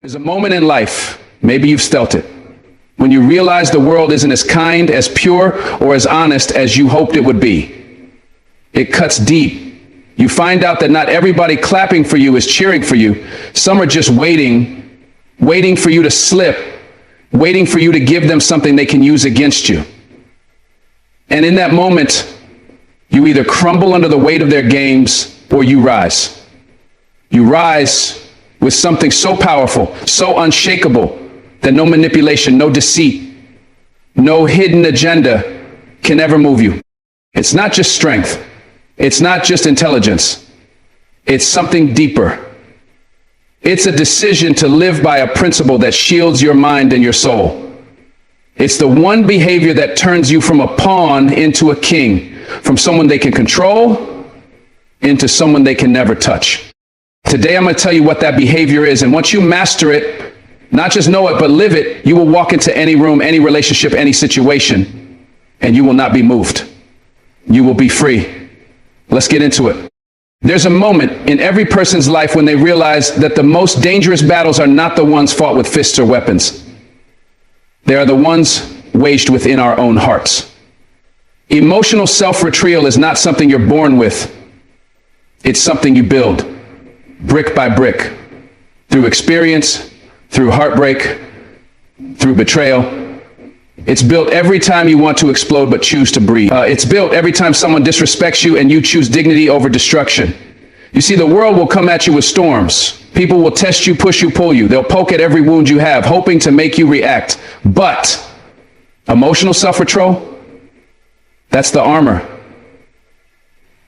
There's a moment in life, maybe you've felt it, when you realize the world isn't as kind, as pure, or as honest as you hoped it would be. It cuts deep. You find out that not everybody clapping for you is cheering for you. Some are just waiting for you to slip, waiting for you to give them something they can use against you. And in that moment, you either crumble under the weight of their games or you rise. You rise with something so powerful, so unshakable, that no manipulation, no deceit, no hidden agenda can ever move you. It's not just strength. It's not just intelligence. It's something deeper. It's a decision to live by a principle that shields your mind and your soul. It's the one behavior that turns you from a pawn into a king, from someone they can control into someone they can never touch. Today, I'm going to tell you what that behavior is. And once you master it, not just know it, but live it, you will walk into any room, any relationship, any situation, and you will not be moved. You will be free. Let's get into it. There's a moment in every person's life when they realize that the most dangerous battles are not the ones fought with fists or weapons. They are the ones waged within our own hearts. Emotional self-retrieval is not something you're born with. It's something you build, brick by brick, through experience, through heartbreak, through betrayal. It's built every time you want to explode but choose to breathe. It's built every time someone disrespects you and you choose dignity over destruction. You see, the world will come at you with storms. People will test you, push you, pull you. They'll poke at every wound you have, hoping to make you react. But emotional self-control, that's the armor.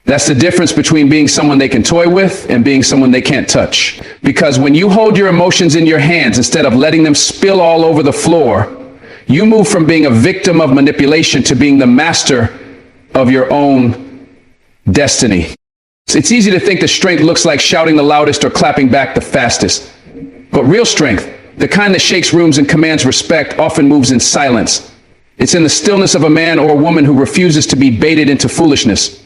That's the difference between being someone they can toy with and being someone they can't touch. Because when you hold your emotions in your hands instead of letting them spill all over the floor, you move from being a victim of manipulation to being the master of your own destiny. It's easy to think that strength looks like shouting the loudest or clapping back the fastest. But real strength, the kind that shakes rooms and commands respect, often moves in silence. It's in the stillness of a man or a woman who refuses to be baited into foolishness.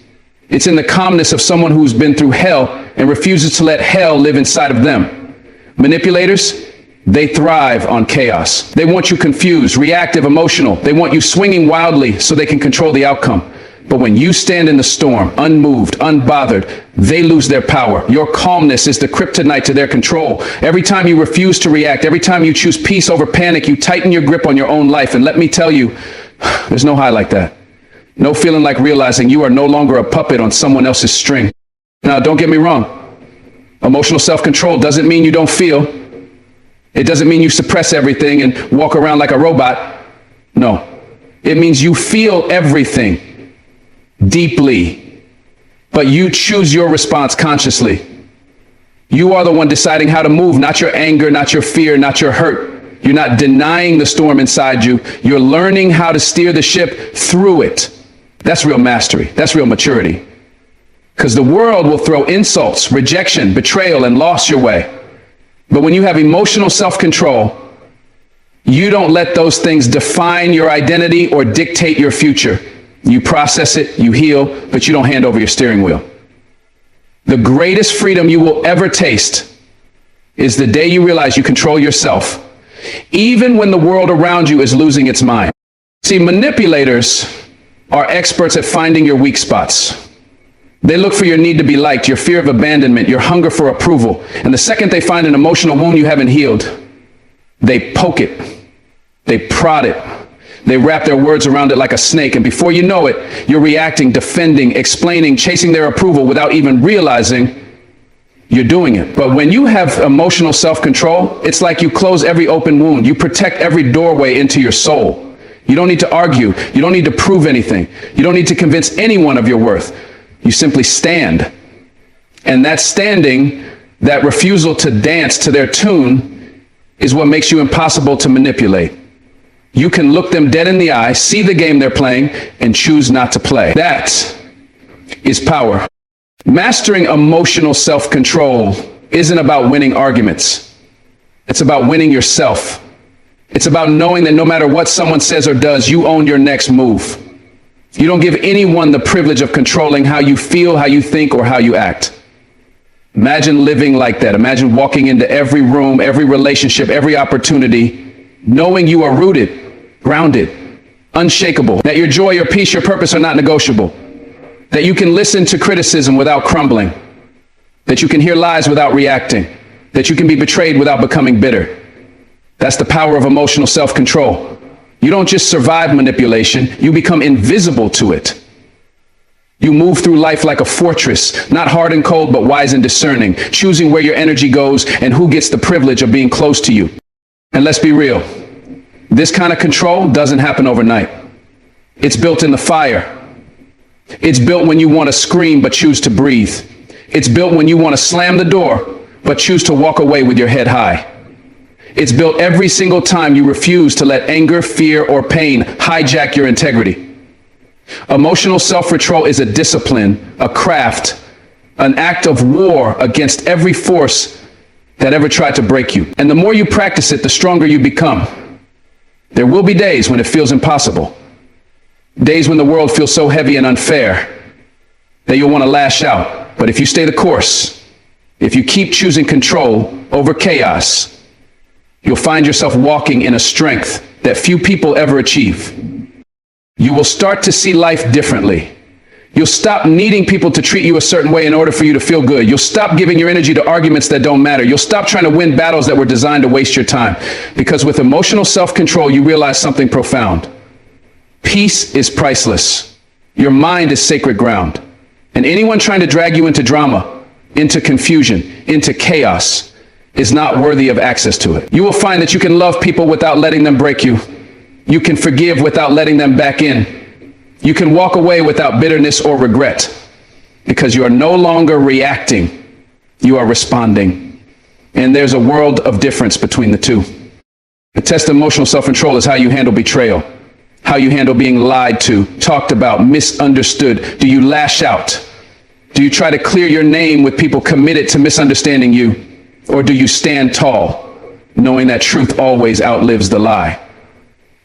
It's in the calmness of someone who's been through hell and refuses to let hell live inside of them. Manipulators, they thrive on chaos. They want you confused, reactive, emotional. They want you swinging wildly so they can control the outcome. But when you stand in the storm, unmoved, unbothered, they lose their power. Your calmness is the kryptonite to their control. Every time you refuse to react, every time you choose peace over panic, you tighten your grip on your own life. And let me tell you, there's no high like that. No feeling like realizing you are no longer a puppet on someone else's string. Now, don't get me wrong. Emotional self-control doesn't mean you don't feel. It doesn't mean you suppress everything and walk around like a robot. No. It means you feel everything deeply, but you choose your response consciously. You are the one deciding how to move, not your anger, not your fear, not your hurt. You're not denying the storm inside you. You're learning how to steer the ship through it. That's real mastery. That's real maturity. Because the world will throw insults, rejection, betrayal, and loss your way. But when you have emotional self-control, you don't let those things define your identity or dictate your future. You process it, you heal, but you don't hand over your steering wheel. The greatest freedom you will ever taste is the day you realize you control yourself, even when the world around you is losing its mind. See, manipulators are experts at finding your weak spots. They look for your need to be liked, your fear of abandonment, your hunger for approval. And the second they find an emotional wound you haven't healed, they poke it, they prod it, they wrap their words around it like a snake. And before you know it, you're reacting, defending, explaining, chasing their approval without even realizing you're doing it. But when you have emotional self-control, it's like you close every open wound. You protect every doorway into your soul. You don't need to argue. You don't need to prove anything. You don't need to convince anyone of your worth. You simply stand. And that standing, that refusal to dance to their tune, is what makes you impossible to manipulate. You can look them dead in the eye, see the game they're playing, and choose not to play. That is power. Mastering emotional self-control isn't about winning arguments. It's about winning yourself. It's about knowing that no matter what someone says or does, you own your next move. You don't give anyone the privilege of controlling how you feel, how you think, or how you act. Imagine living like that. Imagine walking into every room, every relationship, every opportunity, knowing you are rooted, grounded, unshakable, that your joy, your peace, your purpose are not negotiable, that you can listen to criticism without crumbling, that you can hear lies without reacting, that you can be betrayed without becoming bitter. That's the power of emotional self-control. You don't just survive manipulation, you become invisible to it. You move through life like a fortress, not hard and cold, but wise and discerning, choosing where your energy goes and who gets the privilege of being close to you. And let's be real, this kind of control doesn't happen overnight. It's built in the fire. It's built when you want to scream but choose to breathe. It's built when you want to slam the door but choose to walk away with your head high. It's built every single time you refuse to let anger, fear, or pain hijack your integrity. Emotional self-control is a discipline, a craft, an act of war against every force that ever tried to break you. And the more you practice it, the stronger you become. There will be days when it feels impossible. Days when the world feels so heavy and unfair that you'll want to lash out. But if you stay the course, if you keep choosing control over chaos, you'll find yourself walking in a strength that few people ever achieve. You will start to see life differently. You'll stop needing people to treat you a certain way in order for you to feel good. You'll stop giving your energy to arguments that don't matter. You'll stop trying to win battles that were designed to waste your time. Because with emotional self-control, you realize something profound. Peace is priceless. Your mind is sacred ground. And anyone trying to drag you into drama, into confusion, into chaos, is not worthy of access to it. You will find that you can love people without letting them break you. You can forgive without letting them back in. You can walk away without bitterness or regret, because you are no longer reacting, you are responding. And there's a world of difference between the two. The test of emotional self-control is how you handle betrayal, how you handle being lied to, talked about, misunderstood. Do you lash out? Do you try to clear your name with people committed to misunderstanding you? Or do you stand tall, knowing that truth always outlives the lie?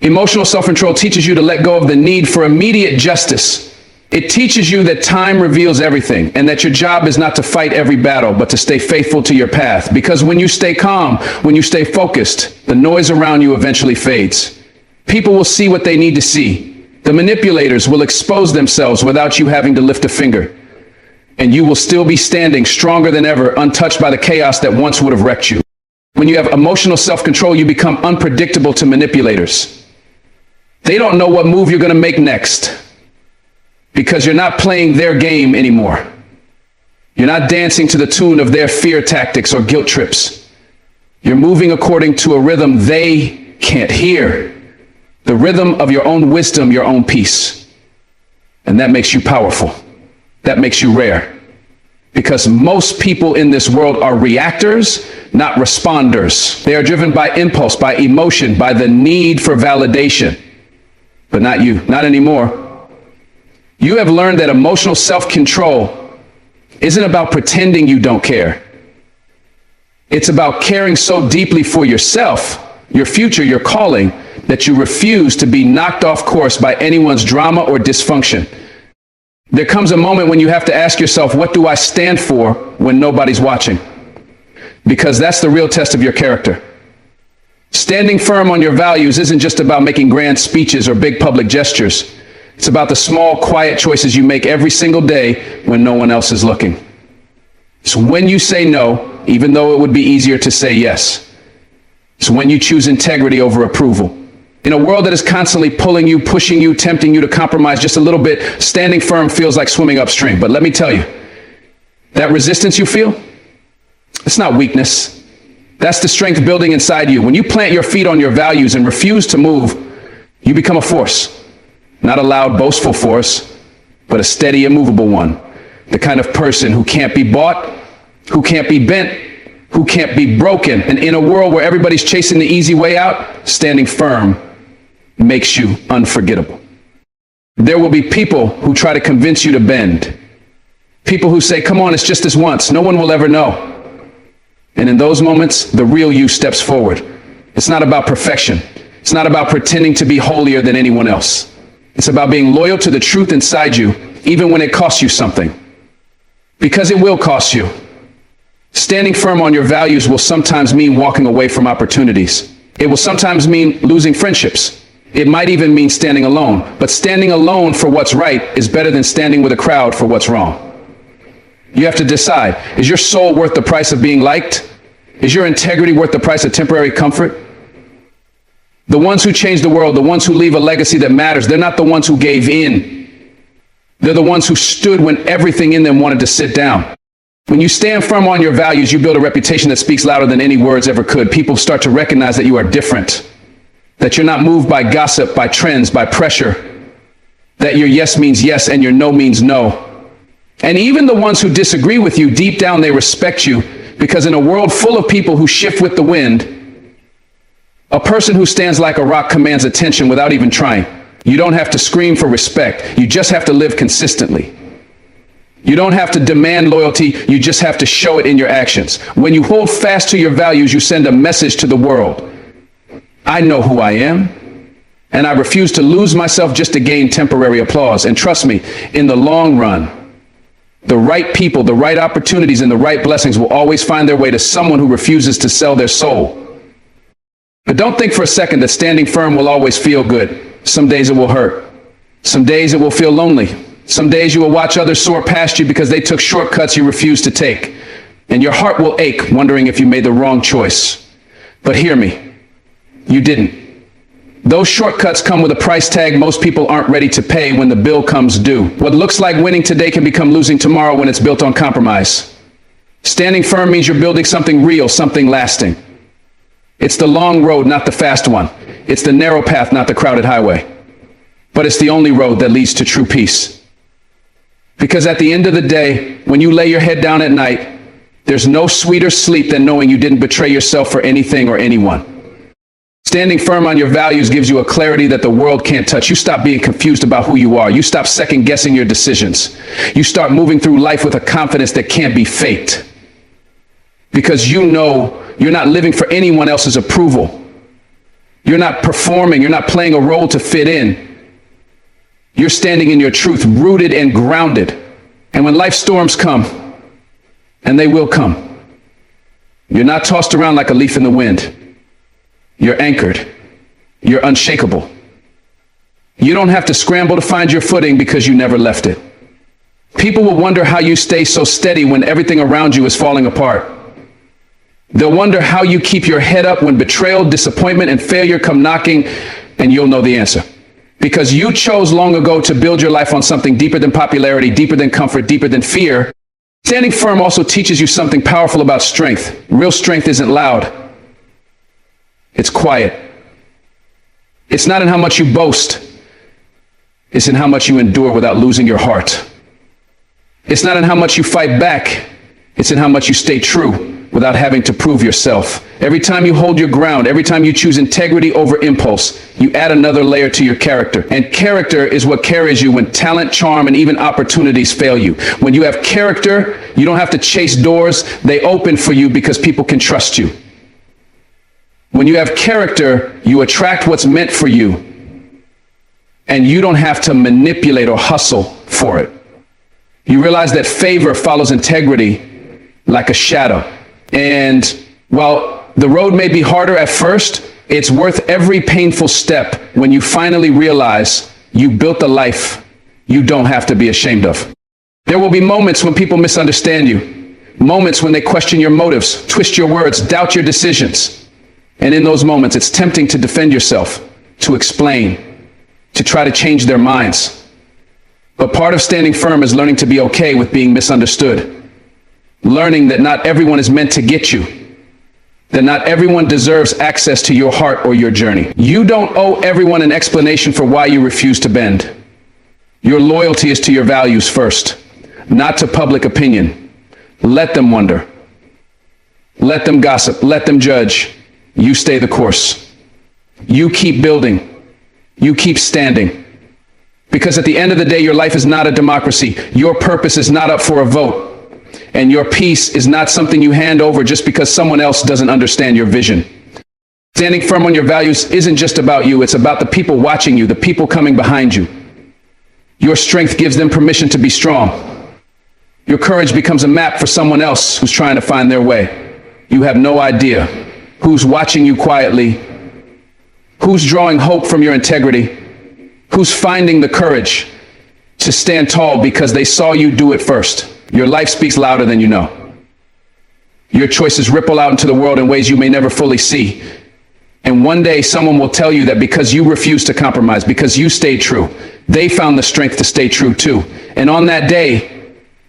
Emotional self-control teaches you to let go of the need for immediate justice. It teaches you that time reveals everything, and that your job is not to fight every battle, but to stay faithful to your path. Because when you stay calm, when you stay focused, the noise around you eventually fades. People will see what they need to see. The manipulators will expose themselves without you having to lift a finger. And you will still be standing stronger than ever, untouched by the chaos that once would have wrecked you. When you have emotional self-control, you become unpredictable to manipulators. They don't know what move you're going to make next, because you're not playing their game anymore. You're not dancing to the tune of their fear tactics or guilt trips. You're moving according to a rhythm they can't hear, the rhythm of your own wisdom, your own peace. And that makes you powerful. That makes you rare. Because most people in this world are reactors, not responders. They are driven by impulse, by emotion, by the need for validation. But not you, not anymore. You have learned that emotional self-control isn't about pretending you don't care. It's about caring so deeply for yourself, your future, your calling, that you refuse to be knocked off course by anyone's drama or dysfunction. There comes a moment when you have to ask yourself, what do I stand for when nobody's watching? Because that's the real test of your character. Standing firm on your values isn't just about making grand speeches or big public gestures. It's about the small, quiet choices you make every single day when no one else is looking. It's when you say no, even though it would be easier to say yes. It's when you choose integrity over approval. In a world that is constantly pulling you, pushing you, tempting you to compromise just a little bit, standing firm feels like swimming upstream. But let me tell you, that resistance you feel, it's not weakness. That's the strength building inside you. When you plant your feet on your values and refuse to move, you become a force. Not a loud, boastful force, but a steady, immovable one. The kind of person who can't be bought, who can't be bent, who can't be broken. And in a world where everybody's chasing the easy way out, standing firm makes you unforgettable. There will be people who try to convince you to bend. People who say, come on, it's just this once. No one will ever know. And in those moments, the real you steps forward. It's not about perfection. It's not about pretending to be holier than anyone else. It's about being loyal to the truth inside you, even when it costs you something. Because it will cost you. Standing firm on your values will sometimes mean walking away from opportunities. It will sometimes mean losing friendships. It might even mean standing alone. But standing alone for what's right is better than standing with a crowd for what's wrong. You have to decide, is your soul worth the price of being liked? Is your integrity worth the price of temporary comfort? The ones who change the world, the ones who leave a legacy that matters, they're not the ones who gave in. They're the ones who stood when everything in them wanted to sit down. When you stand firm on your values, you build a reputation that speaks louder than any words ever could. People start to recognize that you are different, that you're not moved by gossip, by trends, by pressure, that your yes means yes and your no means no. And even the ones who disagree with you, deep down they respect you, because in a world full of people who shift with the wind, a person who stands like a rock commands attention without even trying. You don't have to scream for respect. You just have to live consistently. You don't have to demand loyalty. You just have to show it in your actions. When you hold fast to your values, you send a message to the world. I know who I am, and I refuse to lose myself just to gain temporary applause. And trust me, in the long run, the right people, the right opportunities, and the right blessings will always find their way to someone who refuses to sell their soul. But don't think for a second that standing firm will always feel good. Some days it will hurt. Some days it will feel lonely. Some days you will watch others soar past you because they took shortcuts you refused to take. And your heart will ache, wondering if you made the wrong choice. But hear me, you didn't. Those shortcuts come with a price tag most people aren't ready to pay when the bill comes due. What looks like winning today can become losing tomorrow when it's built on compromise. Standing firm means you're building something real, something lasting. It's the long road, not the fast one. It's the narrow path, not the crowded highway. But it's the only road that leads to true peace. Because at the end of the day, when you lay your head down at night, there's no sweeter sleep than knowing you didn't betray yourself for anything or anyone. Standing firm on your values gives you a clarity that the world can't touch. You stop being confused about who you are. You stop second guessing your decisions. You start moving through life with a confidence that can't be faked. Because you know you're not living for anyone else's approval. You're not performing. You're not playing a role to fit in. You're standing in your truth, rooted and grounded. And when life storms come, and they will come, you're not tossed around like a leaf in the wind. You're anchored. You're unshakable. You don't have to scramble to find your footing because you never left it. People will wonder how you stay so steady when everything around you is falling apart. They'll wonder how you keep your head up when betrayal, disappointment, and failure come knocking, and you'll know the answer. Because you chose long ago to build your life on something deeper than popularity, deeper than comfort, deeper than fear. Standing firm also teaches you something powerful about strength. Real strength isn't loud. It's quiet. It's not in how much you boast. It's in how much you endure without losing your heart. It's not in how much you fight back. It's in how much you stay true without having to prove yourself. Every time you hold your ground, every time you choose integrity over impulse, you add another layer to your character. And character is what carries you when talent, charm, and even opportunities fail you. When you have character, you don't have to chase doors. They open for you because people can trust you. When you have character, you attract what's meant for you, and you don't have to manipulate or hustle for it. You realize that favor follows integrity like a shadow. And while the road may be harder at first, it's worth every painful step when you finally realize you built a life you don't have to be ashamed of. There will be moments when people misunderstand you, moments when they question your motives, twist your words, doubt your decisions. And in those moments, it's tempting to defend yourself, to explain, to try to change their minds. But part of standing firm is learning to be okay with being misunderstood. Learning that not everyone is meant to get you. That not everyone deserves access to your heart or your journey. You don't owe everyone an explanation for why you refuse to bend. Your loyalty is to your values first, not to public opinion. Let them wonder. Let them gossip. Let them judge. You stay the course. You keep building. You keep standing. Because at the end of the day, your life is not a democracy. Your purpose is not up for a vote. And your peace is not something you hand over just because someone else doesn't understand your vision. Standing firm on your values isn't just about you. It's about the people watching you, the people coming behind you. Your strength gives them permission to be strong. Your courage becomes a map for someone else who's trying to find their way. You have no idea who's watching you quietly, who's drawing hope from your integrity, who's finding the courage to stand tall because they saw you do it first. Your life speaks louder than you know. Your choices ripple out into the world in ways you may never fully see. And one day someone will tell you that because you refused to compromise, because you stayed true, they found the strength to stay true too. And on that day,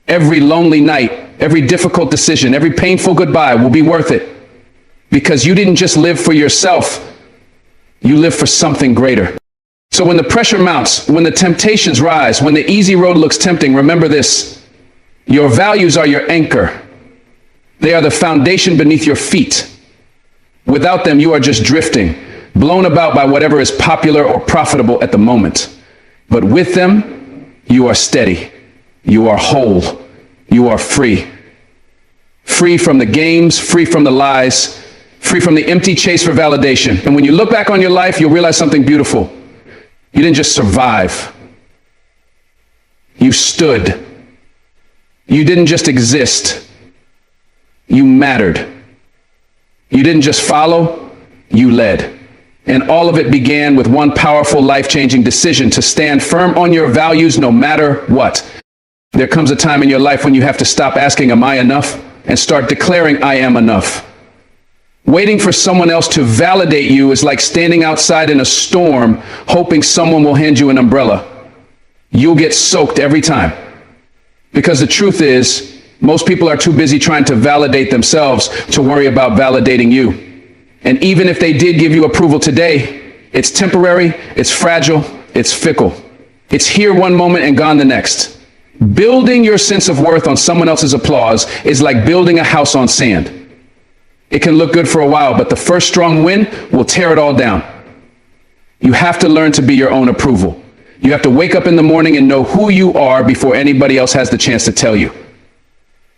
every lonely night, every difficult decision, every painful goodbye will be worth it. Because you didn't just live for yourself, you live for something greater. So when the pressure mounts, when the temptations rise, when the easy road looks tempting, remember this: your values are your anchor. They are the foundation beneath your feet. Without them, you are just drifting, blown about by whatever is popular or profitable at the moment. But with them, you are steady, you are whole, you are free. Free from the games, free from the lies, free from the empty chase for validation. And when you look back on your life, you'll realize something beautiful. You didn't just survive. You stood. You didn't just exist. You mattered. You didn't just follow, you led. And all of it began with one powerful, life-changing decision to stand firm on your values no matter what. There comes a time in your life when you have to stop asking, am I enough? And start declaring, I am enough. Waiting for someone else to validate you is like standing outside in a storm, hoping someone will hand you an umbrella. You'll get soaked every time. Because the truth is, most people are too busy trying to validate themselves to worry about validating you. And even if they did give you approval today, it's temporary, it's fragile, it's fickle. It's here one moment and gone the next. Building your sense of worth on someone else's applause is like building a house on sand. It can look good for a while, but the first strong wind will tear it all down. You have to learn to be your own approval. You have to wake up in the morning and know who you are before anybody else has the chance to tell you.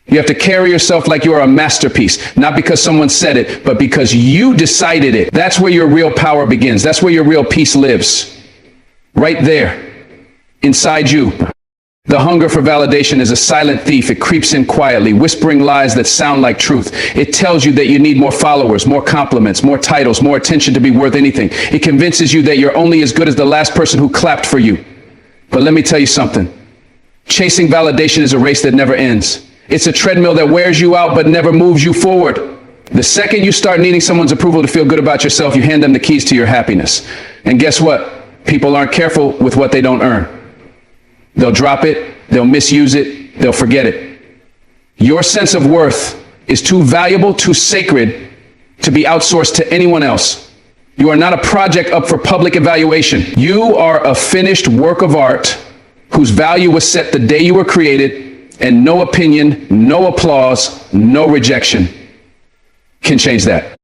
You have to carry yourself like you are a masterpiece, not because someone said it, but because you decided it. That's where your real power begins. That's where your real peace lives. Right there, inside you. The hunger for validation is a silent thief. It creeps in quietly, whispering lies that sound like truth. It tells you that you need more followers, more compliments, more titles, more attention to be worth anything. It convinces you that you're only as good as the last person who clapped for you. But let me tell you something. Chasing validation is a race that never ends. It's a treadmill that wears you out but never moves you forward. The second you start needing someone's approval to feel good about yourself, you hand them the keys to your happiness. And guess what? People aren't careful with what they don't earn. They'll drop it, they'll misuse it, they'll forget it. Your sense of worth is too valuable, too sacred to be outsourced to anyone else. You are not a project up for public evaluation. You are a finished work of art whose value was set the day you were created, and no opinion, no applause, no rejection can change that.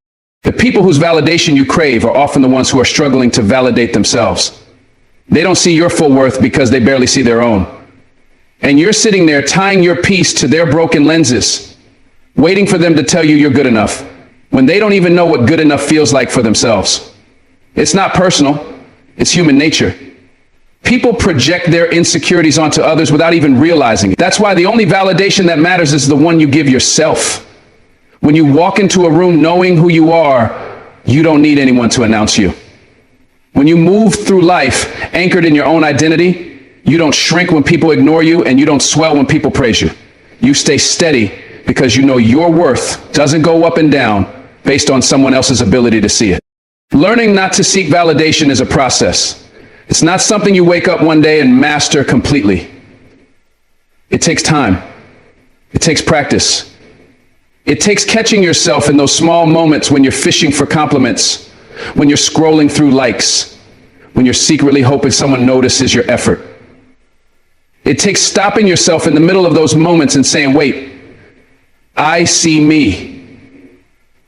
The people whose validation you crave are often the ones who are struggling to validate themselves. They don't see your full worth because they barely see their own. And you're sitting there tying your piece to their broken lenses, waiting for them to tell you you're good enough, when they don't even know what good enough feels like for themselves. It's not personal, it's human nature. People project their insecurities onto others without even realizing it. That's why the only validation that matters is the one you give yourself. When you walk into a room knowing who you are, you don't need anyone to announce you. When you move through life anchored in your own identity, you don't shrink when people ignore you, and you don't swell when people praise you. You stay steady because you know your worth doesn't go up and down based on someone else's ability to see it. Learning not to seek validation is a process. It's not something you wake up one day and master completely. It takes time. It takes practice. It takes catching yourself in those small moments when you're fishing for compliments, when you're scrolling through likes, when you're secretly hoping someone notices your effort. It takes stopping yourself in the middle of those moments and saying, wait, I see me.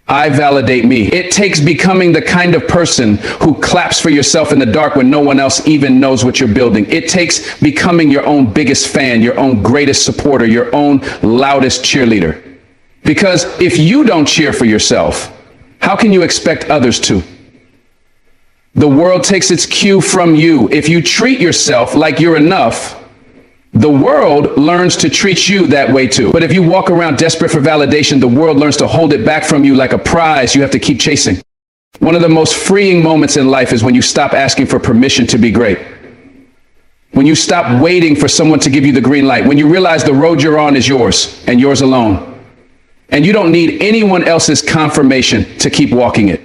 I validate me. It takes becoming the kind of person who claps for yourself in the dark when no one else even knows what you're building. It takes becoming your own biggest fan, your own greatest supporter, your own loudest cheerleader. Because if you don't cheer for yourself, how can you expect others to? The world takes its cue from you. If you treat yourself like you're enough, The world learns to treat you that way too. But if you walk around desperate for validation, the world learns to hold it back from you like a prize you have to keep chasing. One of the most freeing moments in life is when you stop asking for permission to be great. When you stop waiting for someone to give you the green light. When you realize the road you're on is yours and yours alone. And you don't need anyone else's confirmation to keep walking it.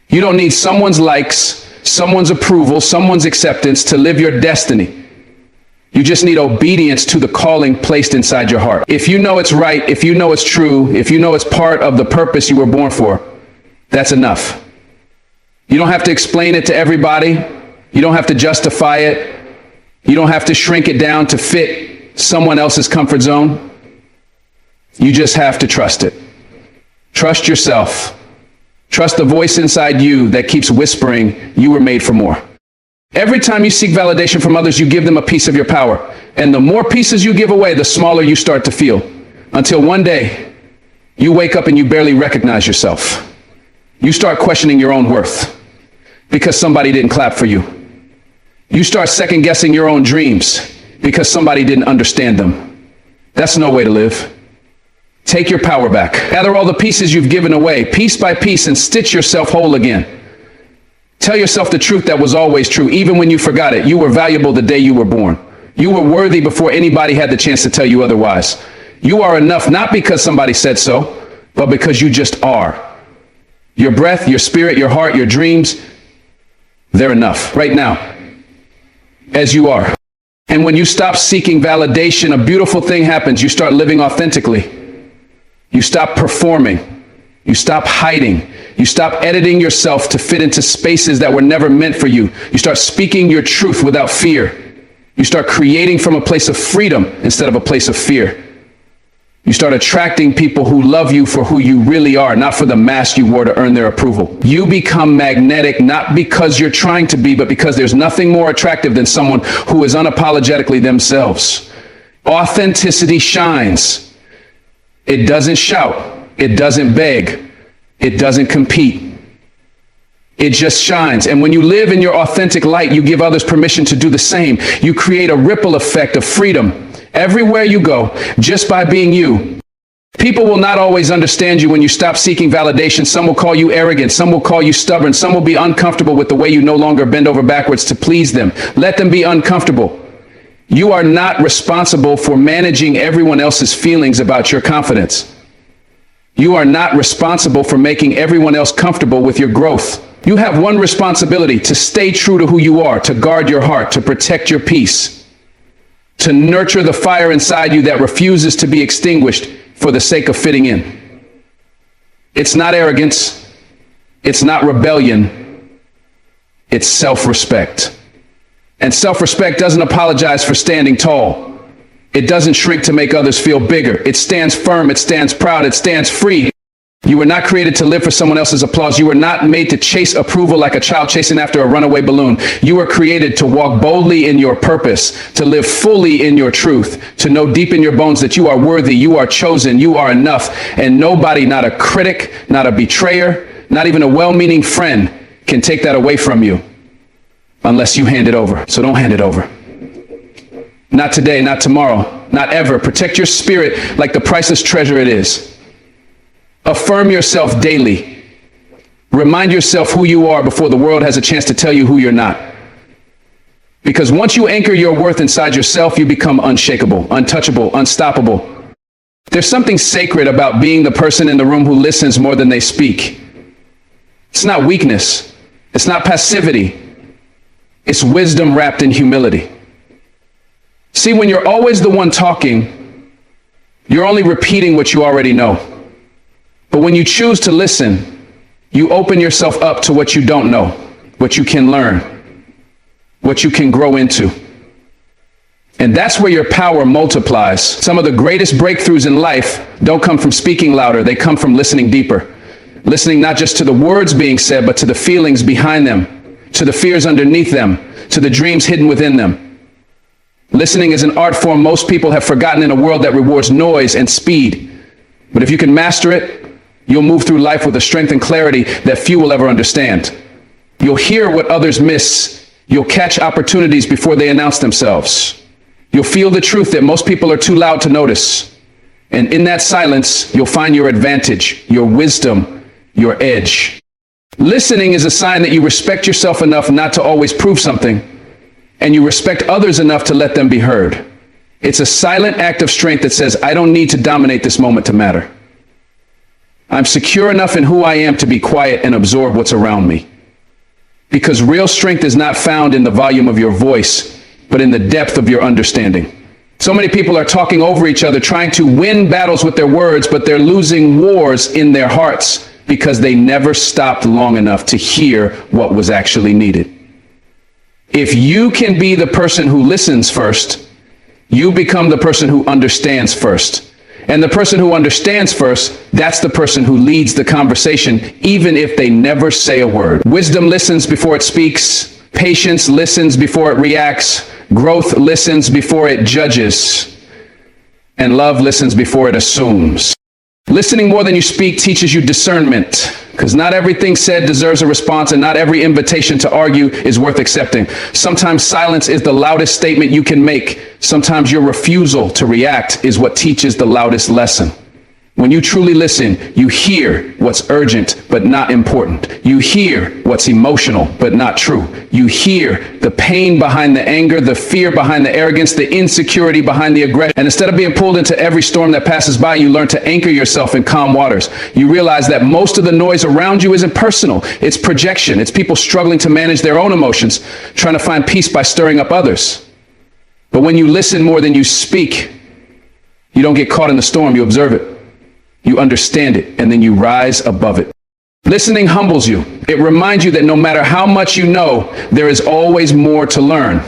You don't need someone's likes, someone's approval, someone's acceptance to live your destiny. You just need obedience to the calling placed inside your heart. If you know it's right, if you know it's true, if you know it's part of the purpose you were born for, that's enough. You don't have to explain it to everybody. You don't have to justify it. You don't have to shrink it down to fit someone else's comfort zone. You just have to trust it. Trust yourself. Trust the voice inside you that keeps whispering, you were made for more. Every time you seek validation from others, you give them a piece of your power. And the more pieces you give away, the smaller you start to feel. Until one day, you wake up and you barely recognize yourself. You start questioning your own worth because somebody didn't clap for you. You start second guessing your own dreams because somebody didn't understand them. That's no way to live. Take your power back. Gather all the pieces you've given away, piece by piece, and stitch yourself whole again. Tell yourself the truth that was always true, even when you forgot it. You were valuable the day you were born. You were worthy before anybody had the chance to tell you otherwise. You are enough, not because somebody said so, but because you just are. Your breath, your spirit, your heart, your dreams, they're enough right now, as you are. And when you stop seeking validation, a beautiful thing happens. You start living authentically. You stop performing. You stop hiding. You stop editing yourself to fit into spaces that were never meant for you. You start speaking your truth without fear. You start creating from a place of freedom instead of a place of fear. You start attracting people who love you for who you really are, not for the mask you wore to earn their approval. You become magnetic, not because you're trying to be, but because there's nothing more attractive than someone who is unapologetically themselves. Authenticity shines. It doesn't shout. It doesn't beg. It doesn't compete. It just shines. And when you live in your authentic light, you give others permission to do the same. You create a ripple effect of freedom everywhere you go, just by being you. People will not always understand you when you stop seeking validation. Some will call you arrogant. Some will call you stubborn. Some will be uncomfortable with the way you no longer bend over backwards to please them. Let them be uncomfortable. You are not responsible for managing everyone else's feelings about your confidence. You are not responsible for making everyone else comfortable with your growth. You have one responsibility: to stay true to who you are, to guard your heart, to protect your peace, to nurture the fire inside you that refuses to be extinguished for the sake of fitting in. It's not arrogance. It's not rebellion. It's self-respect. And self-respect doesn't apologize for standing tall. It doesn't shrink to make others feel bigger. It stands firm. It stands proud. It stands free. You were not created to live for someone else's applause. You were not made to chase approval like a child chasing after a runaway balloon. You were created to walk boldly in your purpose, to live fully in your truth, to know deep in your bones that you are worthy, you are chosen, you are enough, and nobody, not a critic, not a betrayer, not even a well-meaning friend, can take that away from you unless you hand it over. So don't hand it over. Not today, not tomorrow, not ever. Protect your spirit like the priceless treasure it is. Affirm yourself daily. Remind yourself who you are before the world has a chance to tell you who you're not. Because once you anchor your worth inside yourself, you become unshakable, untouchable, unstoppable. There's something sacred about being the person in the room who listens more than they speak. It's not weakness. It's not passivity. It's wisdom wrapped in humility. See, when you're always the one talking, you're only repeating what you already know. But when you choose to listen, you open yourself up to what you don't know, what you can learn, what you can grow into. And that's where your power multiplies. Some of the greatest breakthroughs in life don't come from speaking louder. They come from listening deeper. Listening not just to the words being said, but to the feelings behind them, to the fears underneath them, to the dreams hidden within them. Listening is an art form most people have forgotten in a world that rewards noise and speed. But if you can master it, you'll move through life with a strength and clarity that few will ever understand. You'll hear what others miss. You'll catch opportunities before they announce themselves. You'll feel the truth that most people are too loud to notice. And in that silence, you'll find your advantage, your wisdom, your edge. Listening is a sign that you respect yourself enough not to always prove something, and you respect others enough to let them be heard. It's a silent act of strength that says, I don't need to dominate this moment to matter. I'm secure enough in who I am to be quiet and absorb what's around me. Because real strength is not found in the volume of your voice, but in the depth of your understanding. So many people are talking over each other, trying to win battles with their words, but they're losing wars in their hearts because they never stopped long enough to hear what was actually needed. If you can be the person who listens first, you become the person who understands first. And the person who understands first, that's the person who leads the conversation, even if they never say a word. Wisdom listens before it speaks. Patience listens before it reacts. Growth listens before it judges. And love listens before it assumes. Listening more than you speak teaches you discernment, because not everything said deserves a response, and not every invitation to argue is worth accepting. Sometimes silence is the loudest statement you can make. Sometimes your refusal to react is what teaches the loudest lesson. When you truly listen, you hear what's urgent but not important. You hear what's emotional but not true. You hear the pain behind the anger, the fear behind the arrogance, the insecurity behind the aggression. And instead of being pulled into every storm that passes by, you learn to anchor yourself in calm waters. You realize that most of the noise around you isn't personal. It's projection. It's people struggling to manage their own emotions, trying to find peace by stirring up others. But when you listen more than you speak, you don't get caught in the storm, you observe it. You understand it, and then you rise above it. Listening humbles you. It reminds you that no matter how much you know, there is always more to learn.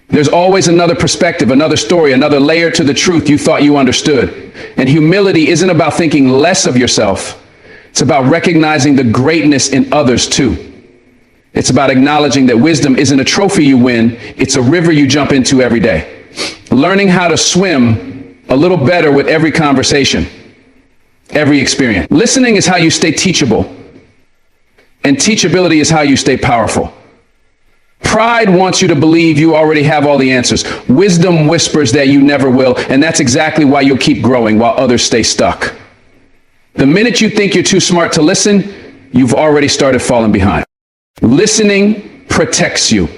There's always another perspective, another story, another layer to the truth you thought you understood. And humility isn't about thinking less of yourself. It's about recognizing the greatness in others too. It's about acknowledging that wisdom isn't a trophy you win, it's a river you jump into every day. Learning how to swim a little better with every conversation. Every experience. Listening is how you stay teachable, and teachability is how you stay powerful. Pride wants you to believe you already have all the answers. Wisdom whispers that you never will, and that's exactly why you'll keep growing while others stay stuck. The minute you think you're too smart to listen, you've already started falling behind. Listening protects you.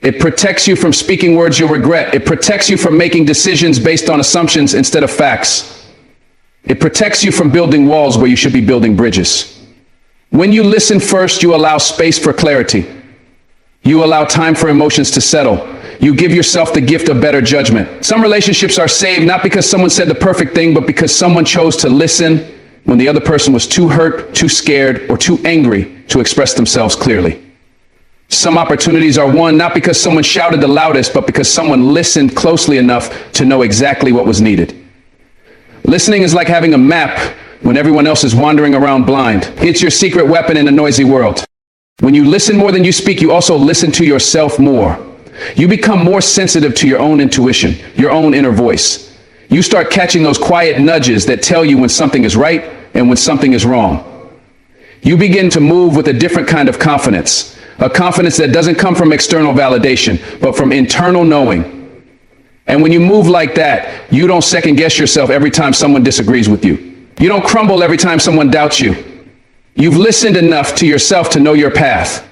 It protects you from speaking words you'll regret. It protects you from making decisions based on assumptions instead of facts. It protects you from building walls where you should be building bridges. When you listen first, you allow space for clarity. You allow time for emotions to settle. You give yourself the gift of better judgment. Some relationships are saved not because someone said the perfect thing, but because someone chose to listen when the other person was too hurt, too scared, or too angry to express themselves clearly. Some opportunities are won not because someone shouted the loudest, but because someone listened closely enough to know exactly what was needed. Listening is like having a map when everyone else is wandering around blind. It's your secret weapon in a noisy world. When you listen more than you speak, you also listen to yourself more. You become more sensitive to your own intuition, your own inner voice. You start catching those quiet nudges that tell you when something is right and when something is wrong. You begin to move with a different kind of confidence, a confidence that doesn't come from external validation, but from internal knowing. And when you move like that, you don't second guess yourself every time someone disagrees with you. You don't crumble every time someone doubts you. You've listened enough to yourself to know your path.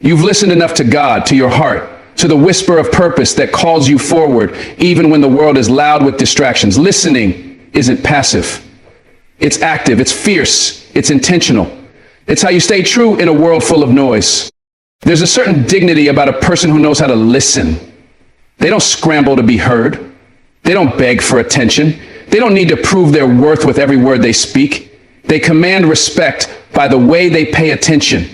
You've listened enough to God, to your heart, to the whisper of purpose that calls you forward, even when the world is loud with distractions. Listening isn't passive. It's active, it's fierce, it's intentional. It's how you stay true in a world full of noise. There's a certain dignity about a person who knows how to listen. They don't scramble to be heard. They don't beg for attention. They don't need to prove their worth with every word they speak. They command respect by the way they pay attention.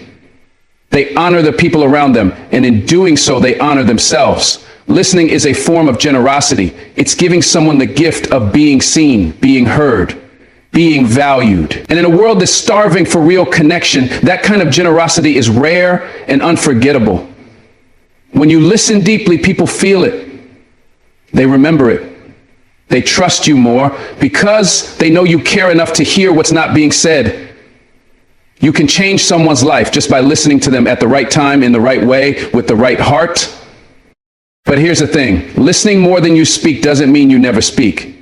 They honor the people around them, and in doing so, they honor themselves. Listening is a form of generosity. It's giving someone the gift of being seen, being heard, being valued. And in a world that's starving for real connection, that kind of generosity is rare and unforgettable. When you listen deeply, people feel it. They remember it. They trust you more because they know you care enough to hear what's not being said. You can change someone's life just by listening to them at the right time, in the right way, with the right heart. But here's the thing, listening more than you speak doesn't mean you never speak.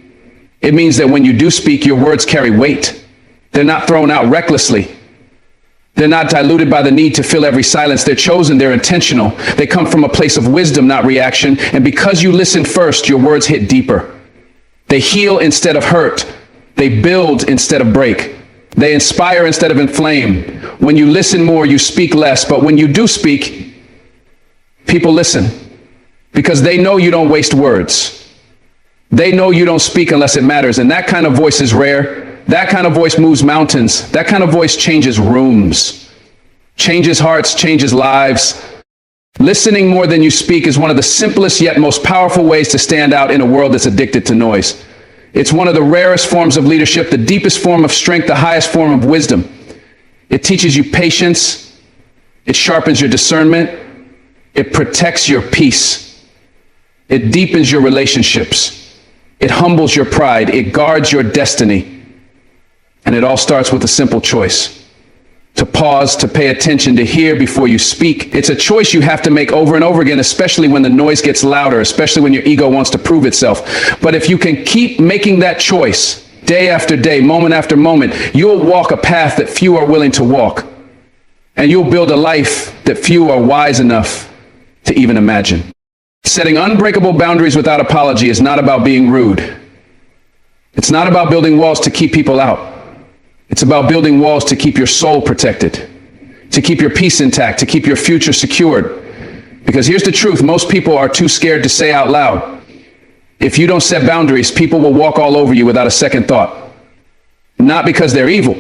It means that when you do speak, your words carry weight. They're not thrown out recklessly. They're not diluted by the need to fill every silence. They're chosen, they're intentional. They come from a place of wisdom, not reaction. And because you listen first, your words hit deeper. They heal instead of hurt. They build instead of break. They inspire instead of inflame. When you listen more, you speak less. But when you do speak, people listen because they know you don't waste words. They know you don't speak unless it matters. And that kind of voice is rare. That kind of voice moves mountains. That kind of voice changes rooms, changes hearts, changes lives. Listening more than you speak is one of the simplest yet most powerful ways to stand out in a world that's addicted to noise. It's one of the rarest forms of leadership, the deepest form of strength, the highest form of wisdom. It teaches you patience. It sharpens your discernment. It protects your peace. It deepens your relationships. It humbles your pride. It guards your destiny. And it all starts with a simple choice. To pause, to pay attention, to hear before you speak. It's a choice you have to make over and over again, especially when the noise gets louder, especially when your ego wants to prove itself. But if you can keep making that choice day after day, moment after moment, you'll walk a path that few are willing to walk. And you'll build a life that few are wise enough to even imagine. Setting unbreakable boundaries without apology is not about being rude. It's not about building walls to keep people out. It's about building walls to keep your soul protected, to keep your peace intact, to keep your future secured. Because here's the truth, most people are too scared to say out loud. If you don't set boundaries, people will walk all over you without a second thought. Not because they're evil,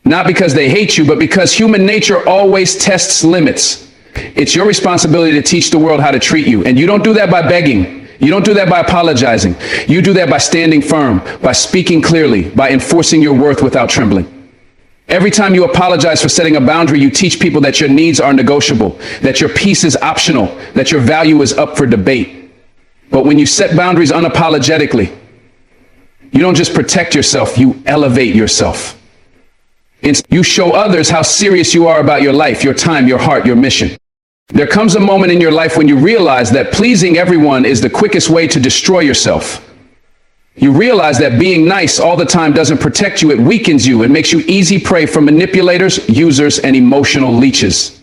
not because they hate you, but because human nature always tests limits. It's your responsibility to teach the world how to treat you. And you don't do that by begging. You don't do that by apologizing. You do that by standing firm, by speaking clearly, by enforcing your worth without trembling. Every time you apologize for setting a boundary, you teach people that your needs are negotiable, that your peace is optional, that your value is up for debate. But when you set boundaries unapologetically, you don't just protect yourself, you elevate yourself. You show others how serious you are about your life, your time, your heart, your mission. There comes a moment in your life when you realize that pleasing everyone is the quickest way to destroy yourself. You realize that being nice all the time doesn't protect you, it weakens you. It makes you easy prey for manipulators, users, and emotional leeches.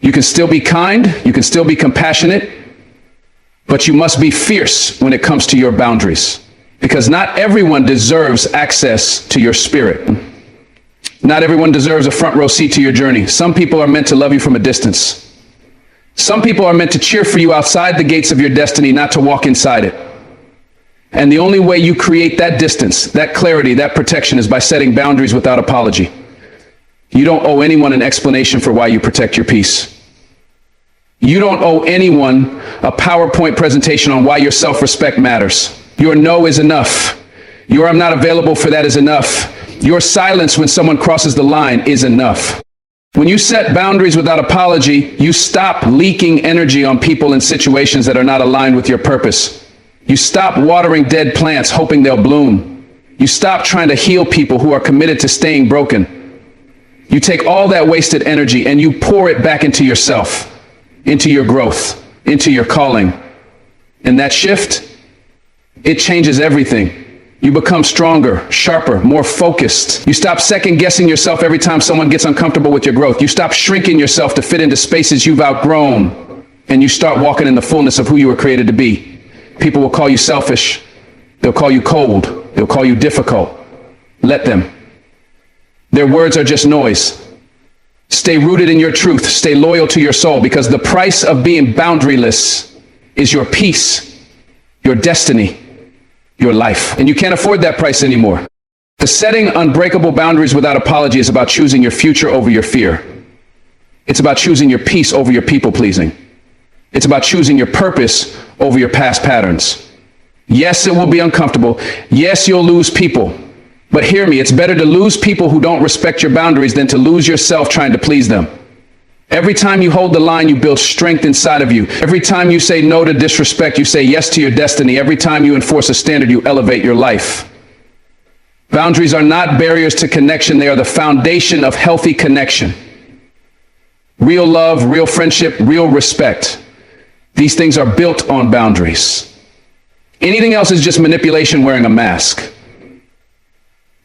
You can still be kind, you can still be compassionate, but you must be fierce when it comes to your boundaries. Because not everyone deserves access to your spirit. Not everyone deserves a front row seat to your journey. Some people are meant to love you from a distance. Some people are meant to cheer for you outside the gates of your destiny, not to walk inside it. And the only way you create that distance, that clarity, that protection is by setting boundaries without apology. You don't owe anyone an explanation for why you protect your peace. You don't owe anyone a PowerPoint presentation on why your self-respect matters. Your no is enough. Your I'm not available for that is enough. Your silence when someone crosses the line is enough. When you set boundaries without apology, you stop leaking energy on people and situations that are not aligned with your purpose. You stop watering dead plants hoping they'll bloom. You stop trying to heal people who are committed to staying broken. You take all that wasted energy and you pour it back into yourself, into your growth, into your calling. And that shift, it changes everything. You become stronger, sharper, more focused. You stop second guessing yourself every time someone gets uncomfortable with your growth. You stop shrinking yourself to fit into spaces you've outgrown. And you start walking in the fullness of who you were created to be. People will call you selfish. They'll call you cold. They'll call you difficult. Let them. Their words are just noise. Stay rooted in your truth. Stay loyal to your soul, because the price of being boundaryless is your peace, your destiny, your life. And you can't afford that price anymore. The setting unbreakable boundaries without apology is about choosing your future over your fear. It's about choosing your peace over your people pleasing. It's about choosing your purpose over your past patterns. Yes, it will be uncomfortable. Yes, you'll lose people. But hear me, it's better to lose people who don't respect your boundaries than to lose yourself trying to please them. Every time you hold the line, you build strength inside of you. Every time you say no to disrespect, you say yes to your destiny. Every time you enforce a standard, you elevate your life. Boundaries are not barriers to connection. They are the foundation of healthy connection. Real love, real friendship, real respect. These things are built on boundaries. Anything else is just manipulation wearing a mask.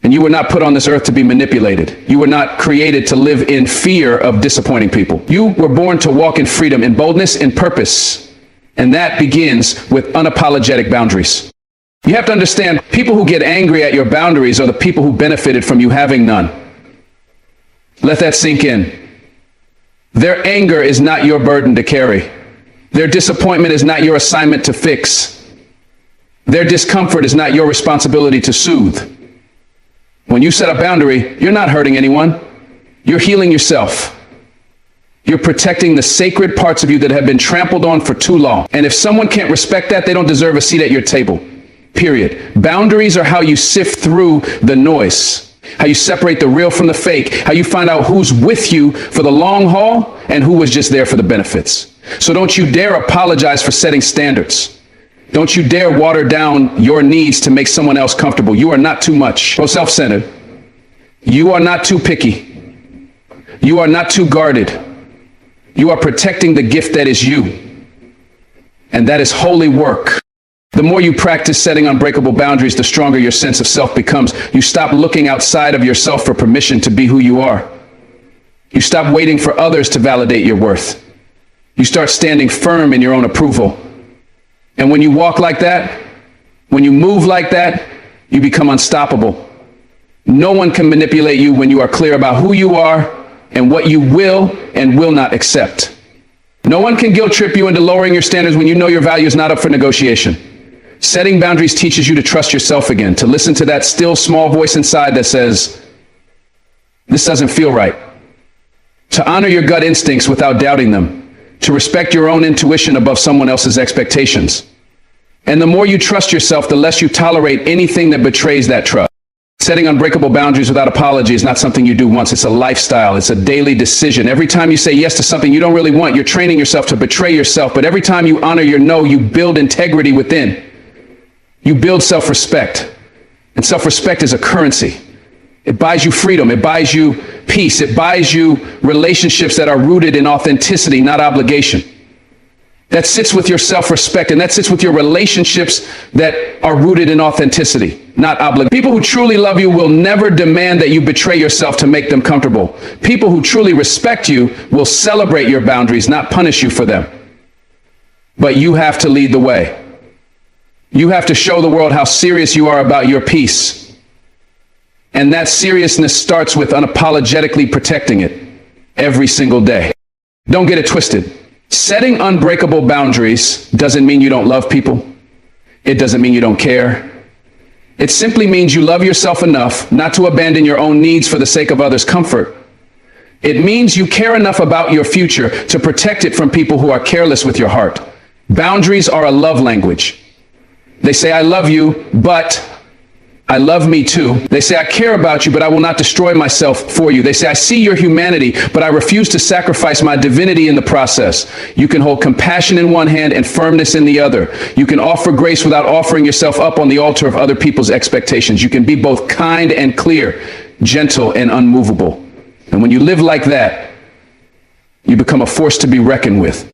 And you were not put on this earth to be manipulated. You were not created to live in fear of disappointing people. You were born to walk in freedom, in boldness, in purpose. And that begins with unapologetic boundaries. You have to understand, people who get angry at your boundaries are the people who benefited from you having none. Let that sink in. Their anger is not your burden to carry. Their disappointment is not your assignment to fix. Their discomfort is not your responsibility to soothe. When you set a boundary, you're not hurting anyone. You're healing yourself. You're protecting the sacred parts of you that have been trampled on for too long. And if someone can't respect that, they don't deserve a seat at your table. Period. Boundaries are how you sift through the noise, how you separate the real from the fake, how you find out who's with you for the long haul and who was just there for the benefits. So don't you dare apologize for setting standards. Don't you dare water down your needs to make someone else comfortable. You are not too much or self-centered. You are not too picky. You are not too guarded. You are protecting the gift that is you. And that is holy work. The more you practice setting unbreakable boundaries, the stronger your sense of self becomes. You stop looking outside of yourself for permission to be who you are. You stop waiting for others to validate your worth. You start standing firm in your own approval. And when you walk like that, when you move like that, you become unstoppable. No one can manipulate you when you are clear about who you are and what you will and will not accept. No one can guilt trip you into lowering your standards when you know your value is not up for negotiation. Setting boundaries teaches you to trust yourself again, to listen to that still small voice inside that says, this doesn't feel right. To honor your gut instincts without doubting them, to respect your own intuition above someone else's expectations. And the more you trust yourself, the less you tolerate anything that betrays that trust. Setting unbreakable boundaries without apology is not something you do once. It's a lifestyle. It's a daily decision. Every time you say yes to something you don't really want, you're training yourself to betray yourself. But every time you honor your no, you build integrity within. You build self-respect. And self-respect is a currency. It buys you freedom. It buys you peace. It buys you relationships that are rooted in authenticity, not obligation. That sits with your self-respect, and that sits with your relationships that are rooted in authenticity, not obligation. People who truly love you will never demand that you betray yourself to make them comfortable. People who truly respect you will celebrate your boundaries, not punish you for them. But you have to lead the way. You have to show the world how serious you are about your peace. And that seriousness starts with unapologetically protecting it every single day. Don't get it twisted. Setting unbreakable boundaries doesn't mean you don't love people. It doesn't mean you don't care. It simply means you love yourself enough not to abandon your own needs for the sake of others' comfort. It means you care enough about your future to protect it from people who are careless with your heart. Boundaries are a love language. They say, I love you, but I love me too. They say, I care about you, but I will not destroy myself for you. They say, I see your humanity, but I refuse to sacrifice my divinity in the process. You can hold compassion in one hand and firmness in the other. You can offer grace without offering yourself up on the altar of other people's expectations. You can be both kind and clear, gentle and unmovable. And when you live like that, you become a force to be reckoned with.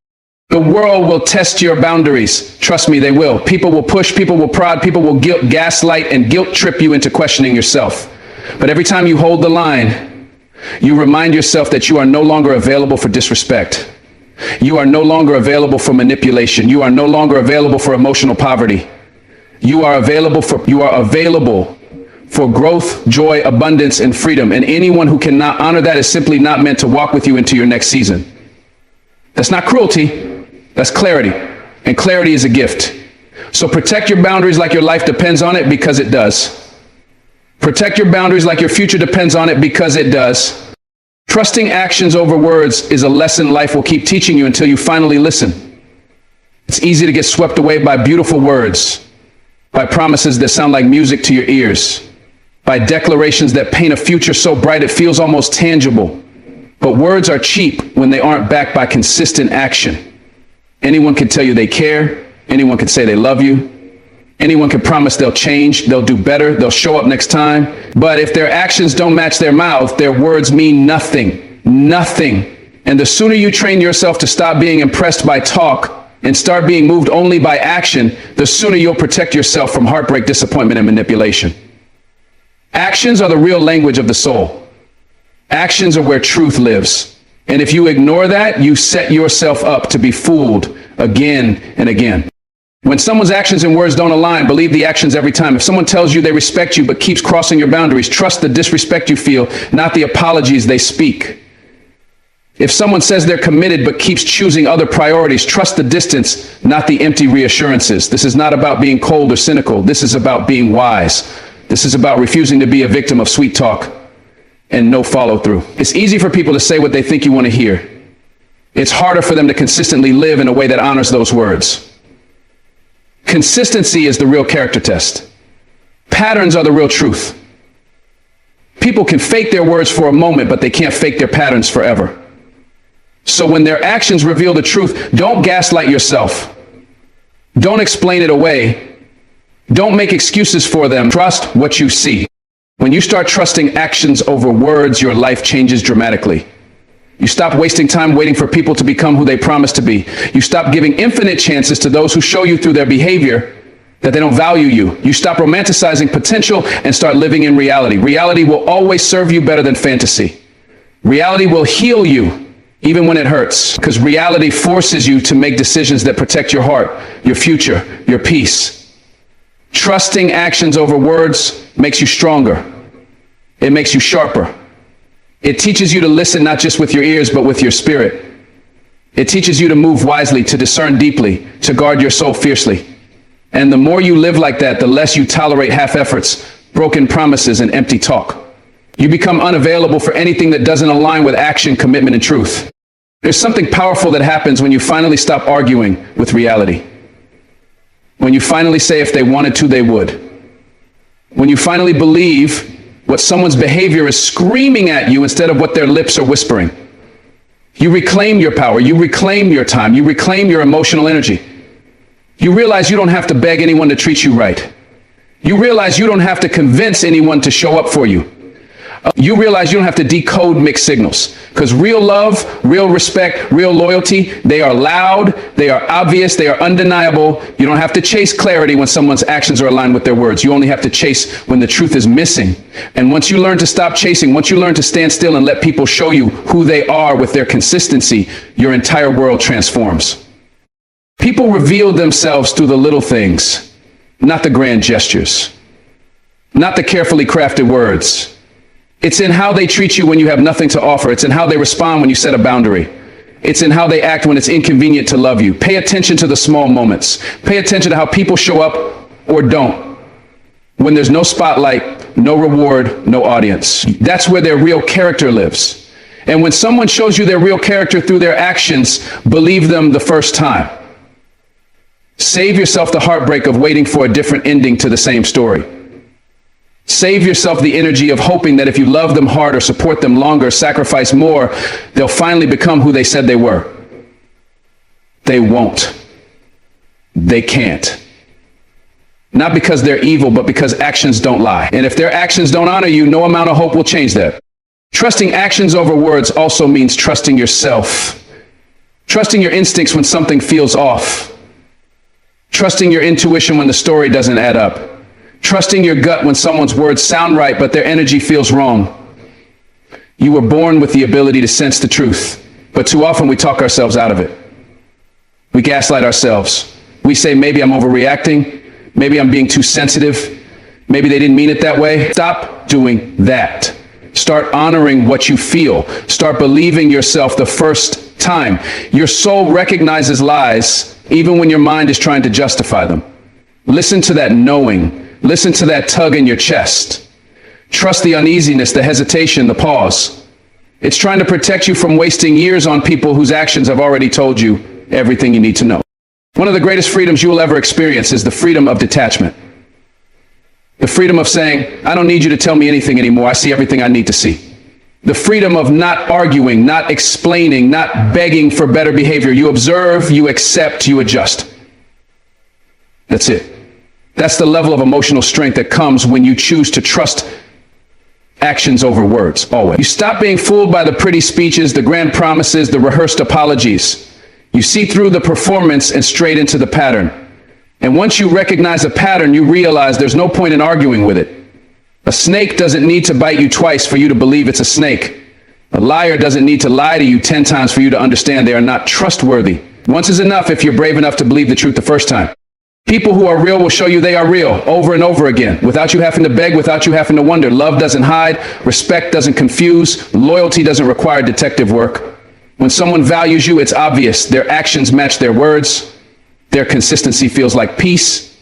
The world will test your boundaries. Trust me, they will. People will push, people will prod, people will gaslight and guilt trip you into questioning yourself. But every time you hold the line, you remind yourself that you are no longer available for disrespect. You are no longer available for manipulation. You are no longer available for emotional poverty. You are available for growth, joy, abundance, and freedom. And anyone who cannot honor that is simply not meant to walk with you into your next season. That's not cruelty. That's clarity. And clarity is a gift. So protect your boundaries like your life depends on it, because it does. Protect your boundaries like your future depends on it, because it does. Trusting actions over words is a lesson life will keep teaching you until you finally listen. It's easy to get swept away by beautiful words, by promises that sound like music to your ears, by declarations that paint a future so bright it feels almost tangible. But words are cheap when they aren't backed by consistent action. Anyone can tell you they care. Anyone can say they love you. Anyone can promise they'll change, they'll do better, they'll show up next time. But if their actions don't match their mouth, their words mean nothing. Nothing. And the sooner you train yourself to stop being impressed by talk and start being moved only by action, the sooner you'll protect yourself from heartbreak, disappointment, and manipulation. Actions are the real language of the soul. Actions are where truth lives. And if you ignore that, you set yourself up to be fooled again and again. When someone's actions and words don't align, believe the actions every time. If someone tells you they respect you but keeps crossing your boundaries, trust the disrespect you feel, not the apologies they speak. If someone says they're committed but keeps choosing other priorities, trust the distance, not the empty reassurances. This is not about being cold or cynical. This is about being wise. This is about refusing to be a victim of sweet talk and no follow-through. It's easy for people to say what they think you want to hear. It's harder for them to consistently live in a way that honors those words. Consistency is the real character test. Patterns are the real truth. People can fake their words for a moment, but they can't fake their patterns forever. So when their actions reveal the truth, don't gaslight yourself. Don't explain it away. Don't make excuses for them. Trust what you see. When you start trusting actions over words, your life changes dramatically. You stop wasting time waiting for people to become who they promise to be. You stop giving infinite chances to those who show you through their behavior that they don't value you. You stop romanticizing potential and start living in reality. Reality will always serve you better than fantasy. Reality will heal you even when it hurts, because reality forces you to make decisions that protect your heart, your future, your peace. Trusting actions over words makes you stronger. It makes you sharper. It teaches you to listen not just with your ears, but with your spirit. It teaches you to move wisely, to discern deeply, to guard your soul fiercely. And the more you live like that, the less you tolerate half efforts, broken promises, and empty talk. You become unavailable for anything that doesn't align with action, commitment, and truth. There's something powerful that happens when you finally stop arguing with reality. When you finally say if they wanted to, they would. When you finally believe what someone's behavior is screaming at you instead of what their lips are whispering. You reclaim your power. You reclaim your time. You reclaim your emotional energy. You realize you don't have to beg anyone to treat you right. You realize you don't have to convince anyone to show up for you. You realize you don't have to decode mixed signals, because real love, real respect, real loyalty, they are loud, they are obvious, they are undeniable. You don't have to chase clarity when someone's actions are aligned with their words. You only have to chase when the truth is missing. And once you learn to stop chasing, once you learn to stand still and let people show you who they are with their consistency, your entire world transforms. People reveal themselves through the little things, not the grand gestures, not the carefully crafted words. It's in how they treat you when you have nothing to offer. It's in how they respond when you set a boundary. It's in how they act when it's inconvenient to love you. Pay attention to the small moments. Pay attention to how people show up or don't. When there's no spotlight, no reward, no audience. That's where their real character lives. And when someone shows you their real character through their actions, believe them the first time. Save yourself the heartbreak of waiting for a different ending to the same story. Save yourself the energy of hoping that if you love them hard or support them longer, sacrifice more, they'll finally become who they said they were. They won't. They can't. Not because they're evil, but because actions don't lie. And if their actions don't honor you, no amount of hope will change that. Trusting actions over words also means trusting yourself. Trusting your instincts when something feels off. Trusting your intuition when the story doesn't add up. Trusting your gut when someone's words sound right, but their energy feels wrong. You were born with the ability to sense the truth, but too often we talk ourselves out of it. We gaslight ourselves. We say, maybe I'm overreacting. Maybe I'm being too sensitive. Maybe they didn't mean it that way. Stop doing that. Start honoring what you feel. Start believing yourself the first time. Your soul recognizes lies even when your mind is trying to justify them. Listen to that knowing. Listen to that tug in your chest. Trust the uneasiness, the hesitation, the pause. It's trying to protect you from wasting years on people whose actions have already told you everything you need to know. One of the greatest freedoms you will ever experience is the freedom of detachment. The freedom of saying, I don't need you to tell me anything anymore. I see everything I need to see. The freedom of not arguing, not explaining, not begging for better behavior. You observe, you accept, you adjust. That's it. That's the level of emotional strength that comes when you choose to trust actions over words, always. You stop being fooled by the pretty speeches, the grand promises, the rehearsed apologies. You see through the performance and straight into the pattern. And once you recognize a pattern, you realize there's no point in arguing with it. A snake doesn't need to bite you twice for you to believe it's a snake. A liar doesn't need to lie to you 10 times for you to understand they are not trustworthy. Once is enough if you're brave enough to believe the truth the first time. People who are real will show you they are real over and over again, without you having to beg, without you having to wonder. Love doesn't hide, respect doesn't confuse, loyalty doesn't require detective work. When someone values you, it's obvious. Their actions match their words. Their consistency feels like peace.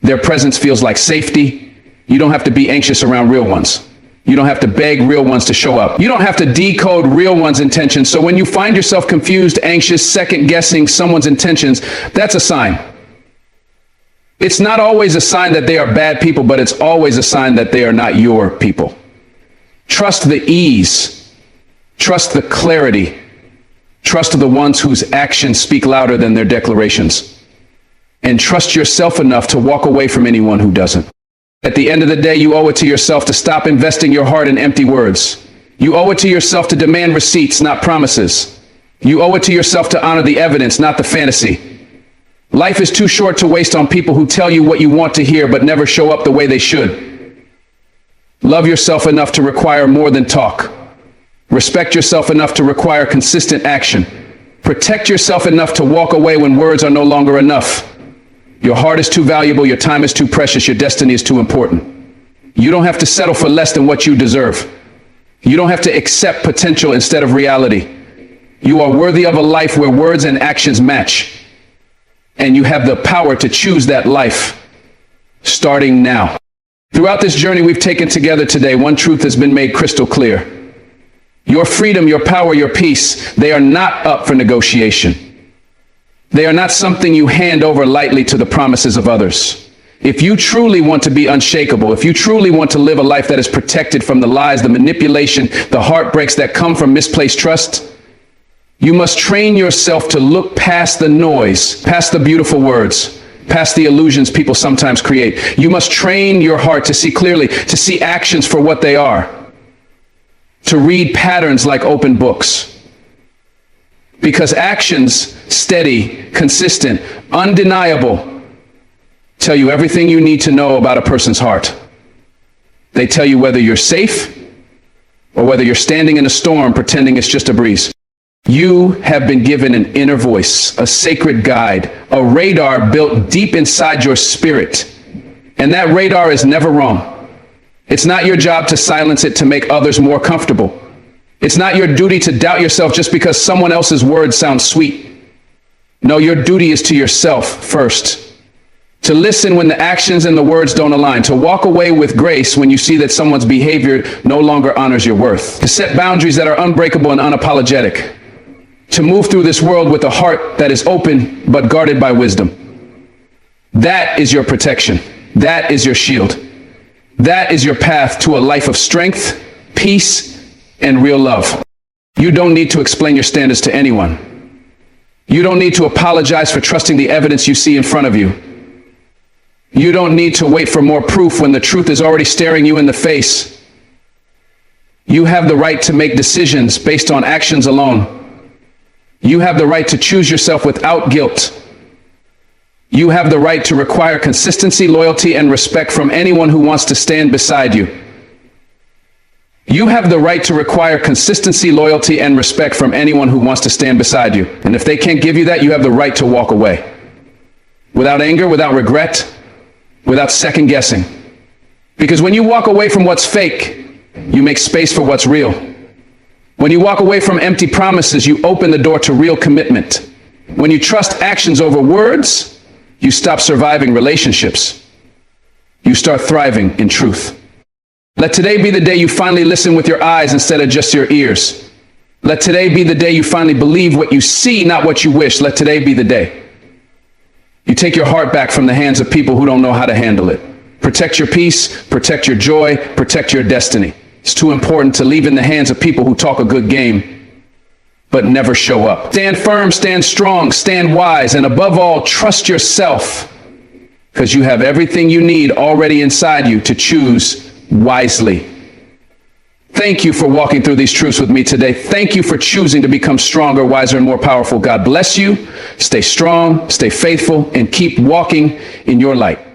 Their presence feels like safety. You don't have to be anxious around real ones. You don't have to beg real ones to show up. You don't have to decode real ones' intentions. So when you find yourself confused, anxious, second-guessing someone's intentions, that's a sign. It's not always a sign that they are bad people, but it's always a sign that they are not your people. Trust the ease. Trust the clarity. Trust the ones whose actions speak louder than their declarations. And trust yourself enough to walk away from anyone who doesn't. At the end of the day, you owe it to yourself to stop investing your heart in empty words. You owe it to yourself to demand receipts, not promises. You owe it to yourself to honor the evidence, not the fantasy. Life is too short to waste on people who tell you what you want to hear but never show up the way they should. Love yourself enough to require more than talk. Respect yourself enough to require consistent action. Protect yourself enough to walk away when words are no longer enough. Your heart is too valuable, your time is too precious, your destiny is too important. You don't have to settle for less than what you deserve. You don't have to accept potential instead of reality. You are worthy of a life where words and actions match. And you have the power to choose that life, starting now. Throughout this journey we've taken together today, one truth has been made crystal clear. Your freedom, your power, your peace, they are not up for negotiation. They are not something you hand over lightly to the promises of others. If you truly want to be unshakable, if you truly want to live a life that is protected from the lies, the manipulation, the heartbreaks that come from misplaced trust, you must train yourself to look past the noise, past the beautiful words, past the illusions people sometimes create. You must train your heart to see clearly, to see actions for what they are, to read patterns like open books. Because actions, steady, consistent, undeniable, tell you everything you need to know about a person's heart. They tell you whether you're safe or whether you're standing in a storm pretending it's just a breeze. You have been given an inner voice, a sacred guide, a radar built deep inside your spirit. And that radar is never wrong. It's not your job to silence it to make others more comfortable. It's not your duty to doubt yourself just because someone else's words sound sweet. No, your duty is to yourself first. To listen when the actions and the words don't align. To walk away with grace when you see that someone's behavior no longer honors your worth. To set boundaries that are unbreakable and unapologetic. To move through this world with a heart that is open but guarded by wisdom. That is your protection. That is your shield. That is your path to a life of strength, peace, and real love. You don't need to explain your standards to anyone. You don't need to apologize for trusting the evidence you see in front of you. You don't need to wait for more proof when the truth is already staring you in the face. You have the right to make decisions based on actions alone. You have the right to choose yourself without guilt. You have the right to require consistency, loyalty, and respect from anyone who wants to stand beside you. You have the right to require consistency, loyalty, and respect from anyone who wants to stand beside you. And if they can't give you that, you have the right to walk away. Without anger, without regret, without second guessing. Because when you walk away from what's fake, you make space for what's real. When you walk away from empty promises, you open the door to real commitment. When you trust actions over words, you stop surviving relationships. You start thriving in truth. Let today be the day you finally listen with your eyes instead of just your ears. Let today be the day you finally believe what you see, not what you wish. Let today be the day you take your heart back from the hands of people who don't know how to handle it. Protect your peace, protect your joy, protect your destiny. It's too important to leave in the hands of people who talk a good game, but never show up. Stand firm, stand strong, stand wise, and above all, trust yourself, because you have everything you need already inside you to choose wisely. Thank you for walking through these truths with me today. Thank you for choosing to become stronger, wiser, and more powerful. God bless you. Stay strong, stay faithful, and keep walking in your light.